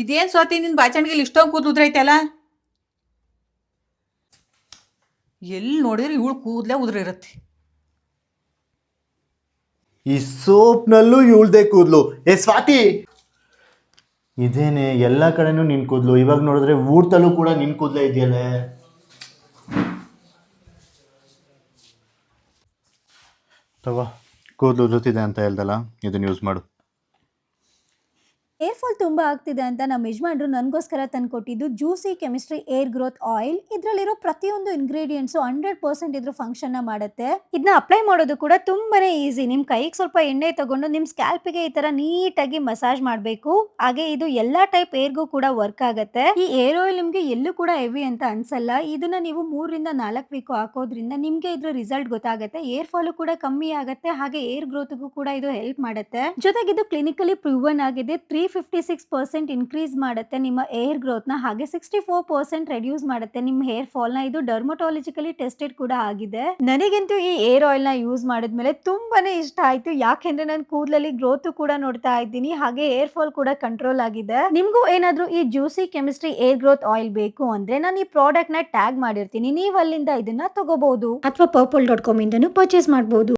ಇದೇನ್ ಸ್ವಾತಿ ನಿನ್ ಬಾಚಣಿಗೆಲಿ ಇಷ್ಟೊಂದು ಕೂದಲುದ್ರೈತಲ್ಲ. ಎಲ್ಲಿ ನೋಡಿದ್ರೆ ಇವಳು ಕೂದಲೇ ಉದುರಿರುತ್ತೆ. ಈ ಸೋಪ್ನಲ್ಲೂ ಇವಳ್ದೆ ಕೂದಲು. ಸ್ವಾತಿ, ಇದೇನೆ ಎಲ್ಲ ಕಡೆನೂ ನಿನ್ ಕೂದಲು. ಇವಾಗ ನೋಡಿದ್ರೆ ಊಟದಲ್ಲೂ ಕೂಡ ನಿನ್ ಕೂದಲೇ ಇದೆಯಲ್ಲ. ತಗೋ, ಕೂದಲು ಉದುರುತ್ತಿದೆ ಅಂತ ಹೇಳ್ದಲ್ಲ, ಇದನ್ನ ಯೂಸ್ ಮಾಡು. ಏರ್ ಫಾಲ್ ತುಂಬ ಆಗ್ತಿದೆ ಅಂತ ನಮ್ಮ ಯಜಮಾನ್ರು ನನಗೋಸ್ಕರ ತಂದುಕೊಟ್ಟಿದ್ದು Juicy Chemistry air growth oil. ಇದರಲ್ಲಿರೋ ಪ್ರತಿಯೊಂದು ಇಂಗ್ರೀಡಿಯೆಂಟ್ಸು 100% ಇದ್ರ ಫಂಕ್ಷನ್ನ ಮಾಡುತ್ತೆ. ಇದನ್ನ ಅಪ್ಲೈ ಮಾಡೋದು ಕೂಡ ತುಂಬಾನೇ ಈಸಿ. ನಿಮ್ಮ ಕೈಗೆ ಸ್ವಲ್ಪ ಎಣ್ಣೆ ತಗೊಂಡು ನಿಮ್ಮ ಸ್ಕ್ಯಾಲ್ಪಿಗೆ ಈ ಥರ ನೀಟಾಗಿ ಮಸಾಜ್ ಮಾಡಬೇಕು. ಹಾಗೆ ಇದು ಎಲ್ಲ ಟೈಪ್ ಏರ್ಗೂ ಕೂಡ ವರ್ಕ್ ಆಗುತ್ತೆ. ಈ ಏರ್ ಆಯಿಲ್ ನಿಮಗೆ ಎಲ್ಲೂ ಕೂಡ ಹೆವಿ ಅಂತ ಅನ್ಸಲ್ಲ. ಇದನ್ನ ನೀವು 3 ರಿಂದ 4 ವೀಕ್ ಹಾಕೋದ್ರಿಂದ ನಿಮಗೆ ಇದ್ರ ರಿಸಲ್ಟ್ ಗೊತ್ತಾಗುತ್ತೆ. ಏರ್ ಫಾಲು ಕೂಡ ಕಮ್ಮಿ ಆಗುತ್ತೆ, ಹಾಗೆ ಏರ್ ಗ್ರೋತ್ಗೂ ಕೂಡ ಇದು ಹೆಲ್ಪ್ ಮಾಡುತ್ತೆ. ಜೊತೆಗೆ ಇದು ಕ್ಲಿನಿಕಲಿ ಪ್ರೂವನ್ ಆಗಿದೆ. 356% ಇನ್ಕ್ರೀಸ್ ಮಾಡುತ್ತೆ ನಿಮ್ಮ ಏರ್ ಗ್ರೋತ್ ನ, ಹಾಗೆ 64% ರೆಡ್ಯೂಸ್ ಮಾಡುತ್ತೆ ನಿಮ್ಮ ಹೇರ್ ಫಾಲ್ ನ. ಇದು ಡರ್ಮಟಾಲಜಿಕಲಿ ಟೆಸ್ಟೆಡ್ ಕೂಡ ಆಗಿದೆ. ನನಗಂತೂ ಈ ಏರ್ ಆಯಿಲ್ ನ ಯೂಸ್ ಮಾಡಿದ್ಮೇಲೆ ತುಂಬಾನೇ ಇಷ್ಟ ಆಯ್ತು. ಯಾಕೆಂದ್ರೆ ನಾನು ಕೂದಲಲ್ಲಿ ಗ್ರೋತ್ ಕೂಡ ನೋಡ್ತಾ ಇದ್ದೀನಿ, ಹಾಗೆ ಏರ್ ಫಾಲ್ ಕೂಡ ಕಂಟ್ರೋಲ್ ಆಗಿದೆ. ನಿಮ್ಗೂ ಏನಾದ್ರೂ ಈ juicy Chemistry air growth oil ಬೇಕು ಅಂದ್ರೆ ನಾನು ಈ ಪ್ರಾಡಕ್ಟ್ ನ ಟ್ಯಾಗ್ ಮಾಡಿರ್ತೀನಿ, ನೀವು ಅಲ್ಲಿಂದ ಇದನ್ನ ತಗೋಬಹುದು ಅಥವಾ purple.com ಇಂದನೂ ಪರ್ಚೇಸ್ ಮಾಡಬಹುದು.